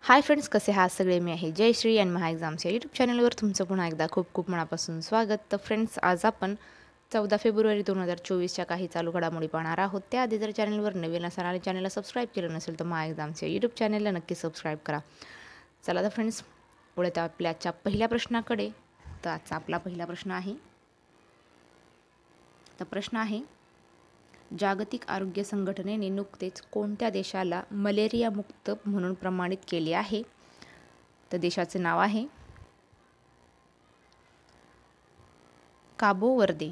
Hi friends, कसे आहात सगळे? मी आहे जयश्री आणि महा एक्झाम्स या यूट्यूब चॅनलवर तुमचं पुन्हा एकदा खूप खूप मनापासून स्वागत. तर फ्रेंड्स, आज आपण 14 फेब्रुवारी 2024च्या काही चालू घडामोडी पाहणार आहोत. त्याआधी जर चॅनलवर नवीन असाल आणि चॅनलला सबस्क्राईब केलं नसेल तर महा एक्झाम्स या यूट्यूब चॅनलला नक्की सबस्क्राईब करा. चला तर फ्रेंड्स, वळूयात आपल्या आजच्या पहिल्या प्रश्नाकडे. तर आजचा आपला पहिला प्रश्न आहे. तर प्रश्न आहे, जागतिक आरोग्य संघटनेने नुकतेच कोणत्या देशाला मलेरिया मुक्त म्हणून प्रमाणित केले आहे? तर देशाचे नाव आहे काबो वर्दे.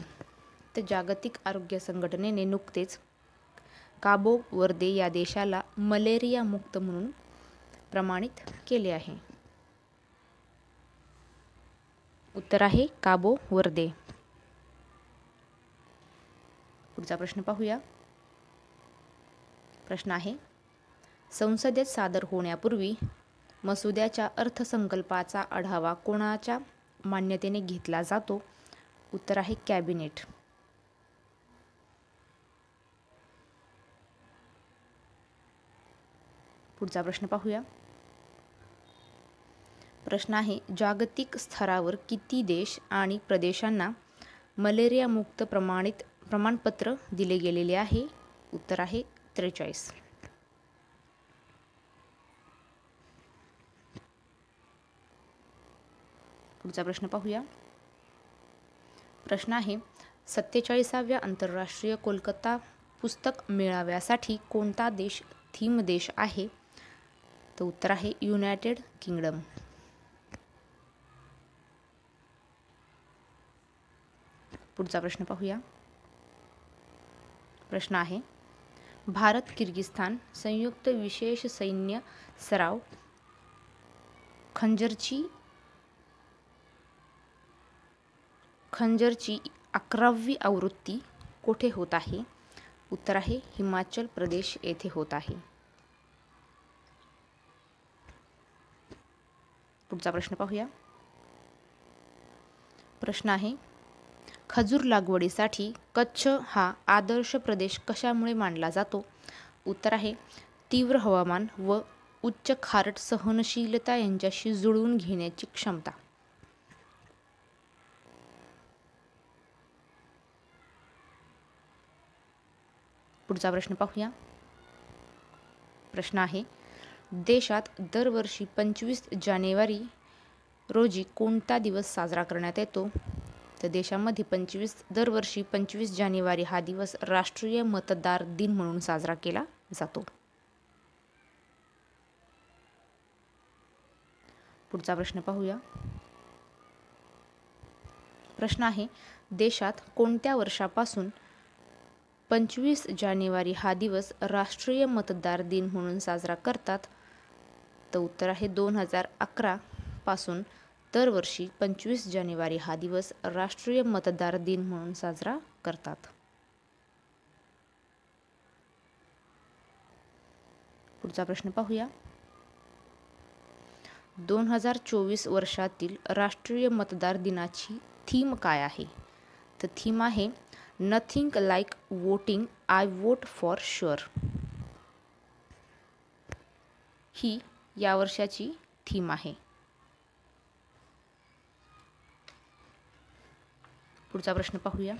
तर जागतिक आरोग्य संघटनेने नुकतेच काबो वर्दे या देशाला मलेरिया मुक्त म्हणून प्रमाणित केले आहे. उत्तर आहे काबो वर्दे. पुढचा प्रश्न पाहूया. प्रश्न आहे, संसदेत सादर होण्यापूर्वी मसुद्याच्या अर्थसंकल्पाचा आढावा कोणाच्या मान्यतेने घेतला जातो? उत्तर आहे कॅबिनेट. पुढचा प्रश्न पाहूया. प्रश्न आहे, जागतिक स्तरावर किती देश आणि प्रदेशांना मलेरिया मुक्त प्रमाणपत्र दिले गेलेले आहे? उत्तर आहे 43. पुढचा प्रश्न पाहूया. प्रश्न आहे, 47व्या आंतरराष्ट्रीय कोलकाता पुस्तक मेळाव्यासाठी कोणता देश थीम देश आहे? तर उत्तर आहे युनायटेड किंगडम. पुढचा प्रश्न पाहूया. प्रश्न आहे, भारत किर्गिस्तान संयुक्त विशेष सैन्य सराव खंजरची 11वी आवृत्ती कोठे होत आहे? उत्तर आहे हिमाचल प्रदेश येथे होत आहे. पुढचा प्रश्न पाहूया. प्रश्न आहे, खजूर लागवडीसाठी कच्छ हा आदर्श प्रदेश कशामुळे मानला जातो? उत्तर आहे तीव्र हवामान व उच्च खारट सहनशीलता यांच्याशी जुळवून घेण्याची क्षमता. पुढचा प्रश्न पाहूया. प्रश्न आहे, देशात दरवर्षी 25 जानेवारी रोजी कोणता दिवस साजरा करण्यात येतो? तर देशामध्ये दरवर्षी 25 जानेवारी हा दिवस राष्ट्रीय मतदार दिन म्हणून साजरा केला जातो. पुढचा प्रश्न पाहूया. प्रश्न आहे, देशात कोणत्या वर्षापासून 25 जानेवारी हा दिवस राष्ट्रीय मतदार दिन म्हणून साजरा करतात? तर उत्तर आहे 2011 पासून दरवर्षी 25 जानेवारी हा दिवस राष्ट्रीय मतदार दिन म्हणून साजरा करतात. पुढचा प्रश्न पाहूया. 2024 वर्षातील राष्ट्रीय मतदार दिनाची थीम काय आहे? तर थीम आहे nothing like voting, I vote for sure. ही या वर्षाची थीम आहे. पुढचा प्रश्न पाहूया.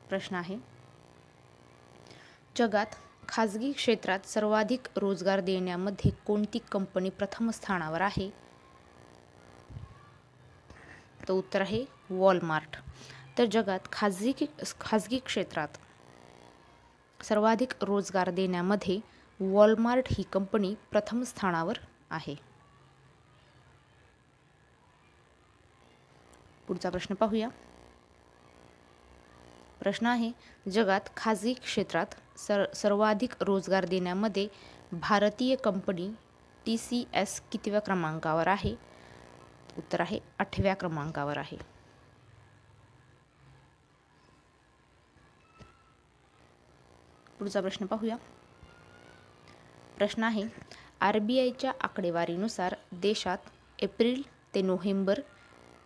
प्रश्न आहे, जगात खाजगी क्षेत्रात सर्वाधिक रोजगार देण्यामध्ये कोणती कंपनी प्रथम स्थानावर आहे? तर उत्तर आहे वॉलमार्ट. तर जगात खाजगी क्षेत्रात सर्वाधिक रोजगार देण्यामध्ये वॉलमार्ट ही कंपनी प्रथम स्थानावर आहे. पुढचा प्रश्न पाहूया. प्रश्न आहे, जगात खाजगी क्षेत्रात सर्वाधिक रोजगार देण्यामध्ये भारतीय कंपनी TCS कितव्या क्रमांकावर आहे? उत्तर आहे 8व्या क्रमांकावर आहे. पुढचा प्रश्न पाहूया. प्रश्न आहे, RBIच्या आकडेवारीनुसार देशात एप्रिल ते नोव्हेंबर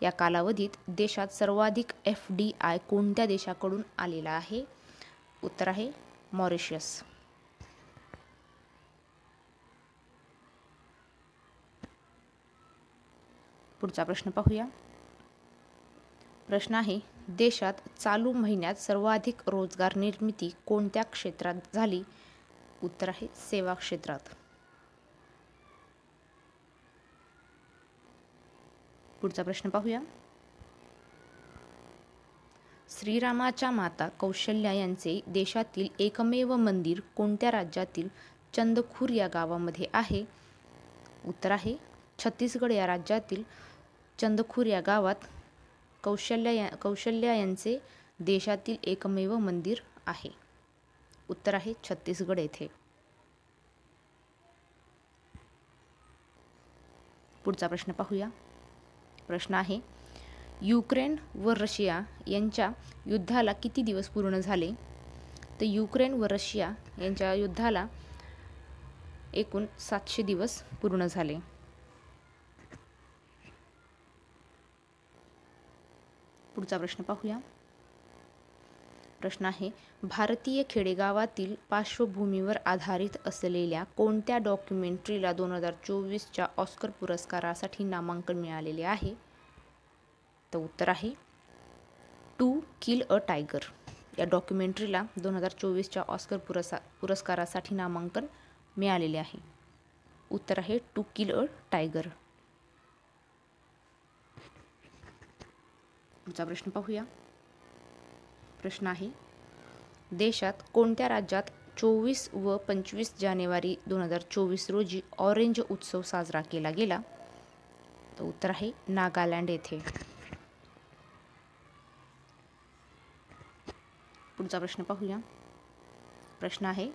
या कालावधीत देशात सर्वाधिक FDI कोणत्या देशाकडून आलेला आहे? उत्तर आहे मॉरिशस. पुढचा प्रश्न पाहूया. प्रश्न आहे, देशात चालू महिन्यात सर्वाधिक रोजगार निर्मिती कोणत्या क्षेत्रात झाली? उत्तर आहे सेवा क्षेत्रात. पुढचा प्रश्न पाहूया. श्रीरामाच्या माता कौशल्या यांचे देशातील एकमेव मंदिर कोणत्या राज्यातील चंदखूर या गावामध्ये आहे? उत्तर आहे छत्तीसगड या राज्यातील चंदखूर या गावात कौशल्या यांचे देशातील एकमेव मंदिर आहे. उत्तर आहे छत्तीसगड येथे. पुढचा प्रश्न पाहूया. प्रश्न आहे, युक्रेन व रशिया यांच्या युद्धाला किती दिवस पूर्ण झाले? तर युक्रेन व रशिया यांच्या युद्धाला एकूण 700 दिवस पूर्ण झाले. पुढचा प्रश्न पाहूया. प्रश्न आहे, भारतीय खेडेगावातील पार्श्वभूमीवर आधारित असलेल्या कोणत्या डॉक्युमेंटरीला 2024च्या ऑस्कर पुरस्कारासाठी नामांकन मिळालेले आहे? तर उत्तर आहे टू किल अ टायगर. या डॉक्युमेंटरीला 2024च्या ऑस्कर पुरस्कारासाठी नामांकन मिळालेले आहे. उत्तर आहे टू किल अ टायगर. पुढचा प्रश्न पाहूया. प्रश्न आहे, देशात कोणत्या राज्यात 24 व 25 जानेवारी 2024 रोजी ऑरेंज उत्सव साजरा केला गेला? तर उत्तर आहे नागालँड येथे. पुढचा प्रश्न पाहूया. प्रश्न आहे,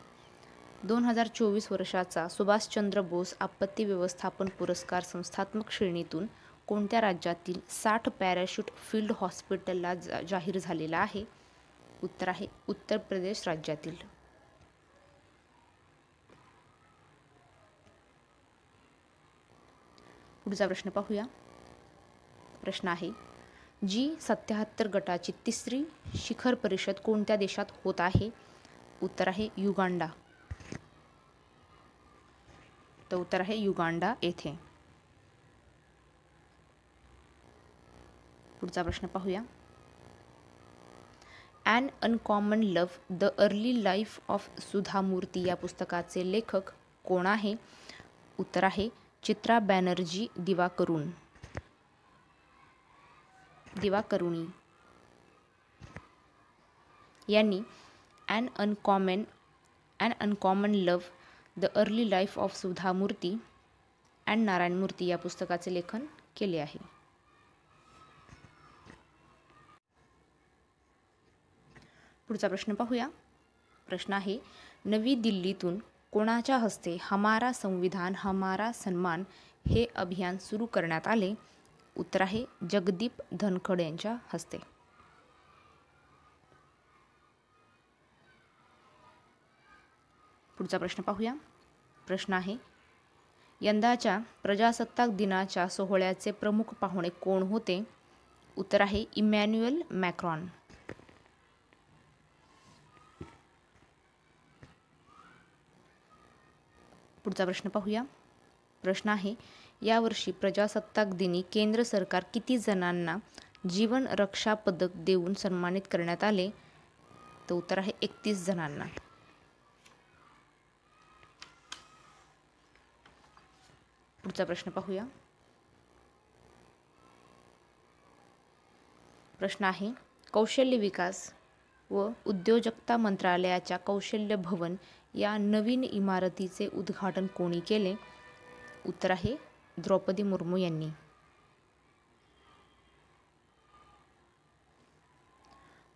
2024 वर्षाचा सुभाषचंद्र बोस आपत्ती व्यवस्थापन पुरस्कार संस्थात्मक श्रेणीतून कोणत्या राज्यातील 60 पॅराशूट फील्ड हॉस्पिटलला जाहीर झालेला आहे? उत्तर आहे उत्तर प्रदेश राज्यातील. पुढचा प्रश्न पाहूया. प्रश्न आहे, G77 गटाची तिसरी शिखर परिषद कोणत्या देशात होत आहे? उत्तर आहे युगांडा. तर उत्तर आहे युगांडा येथे. पुढचा प्रश्न पाहूया. An uncommon love the early life of Sudha Murty या पुस्तकाचे लेखक कोण आहे? उत्तर आहे चित्रा बॅनर्जी दिवाकरुणी यांनी an uncommon love the early life of Sudha Murty and Narayan मूर्ती या पुस्तकाचे लेखन केले आहे. पुढचा प्रश्न पाहूया. प्रश्न आहे, नवी दिल्लीतून कोणाच्या हस्ते हमारा संविधान हमारा सन्मान हे अभियान सुरू करण्यात आले? उत्तर आहे जगदीप धनखड यांच्या हस्ते. पुढचा प्रश्न पाहूया. प्रश्न आहे, यंदाच्या प्रजासत्ताक दिनाच्या सोहळ्याचे प्रमुख पाहुणे कोण होते? उत्तर आहे इमॅन्युएल मॅक्रॉन. पुढचा प्रश्न पाहूया. प्रश्न आहे, यावर्षी प्रजासत्ताक दिनी केंद्र सरकार किती जणांना जीवन रक्षा पदक देऊन सन्मानित करण्यात आले? तर उत्तर आहे 31 जणांना. पुढचा प्रश्न पाहूया. प्रश्न आहे, कौशल्य विकास व उद्योजकता मंत्रालयाच्या कौशल्य भवन या नवीन इमारतीचे उद्घाटन कोणी केले? उत्तर आहे द्रौपदी मुर्मू यांनी.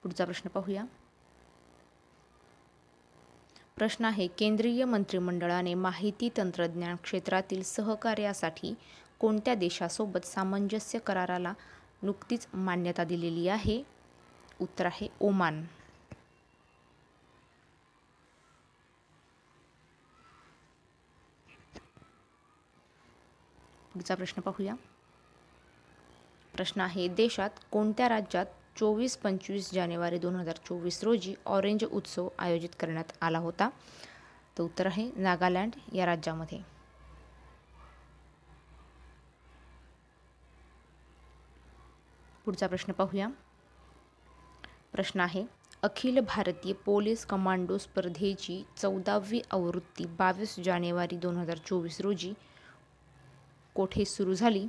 पुढचा प्रश्न पाहूया. प्रश्न आहे, केंद्रीय मंत्रिमंडळाने माहिती तंत्रज्ञान क्षेत्रातील सहकार्यासाठी कोणत्या देशासोबत सामंजस्य कराराला नुकतीच मान्यता दिलेली आहे? उत्तर आहे ओमान. पुढचा प्रश्न पाहूया. प्रश्न आहे, देशात कोणत्या राज्यात 24-25 जानेवारी 2024 रोजी ऑरेंज उत्सव आयोजित करण्यात आला होता? तर उत्तर आहे नागालँड या राज्यामध्ये. पुढचा प्रश्न पाहूया. प्रश्न आहे, अखिल भारतीय पोलीस कमांडो स्पर्धेची 14वी आवृत्ती 22 जानेवारी 2024 रोजी कोठे सुरू झाली?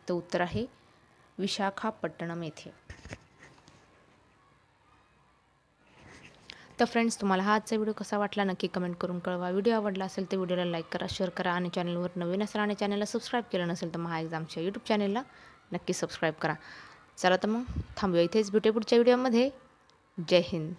तर उत्तर आहे विशाखापट्टणम येथे. तर फ्रेंड्स, तुम्हाला हा आजचा व्हिडिओ कसा वाटला नक्की कमेंट करून कळवा. व्हिडिओ आवडला असेल तर व्हिडिओला लाईक करा, शेअर करा आणि चॅनलवर नवीन असाल आणि चॅनलला सबस्क्राईब केलं नसेल तर महा एक्झामच्या यूट्यूब चॅनलला नक्की सबस्क्राईब करा. चला तर मग थांबूया इथेच, भेटूया पुढच्या व्हिडिओमध्ये. जय हिंद.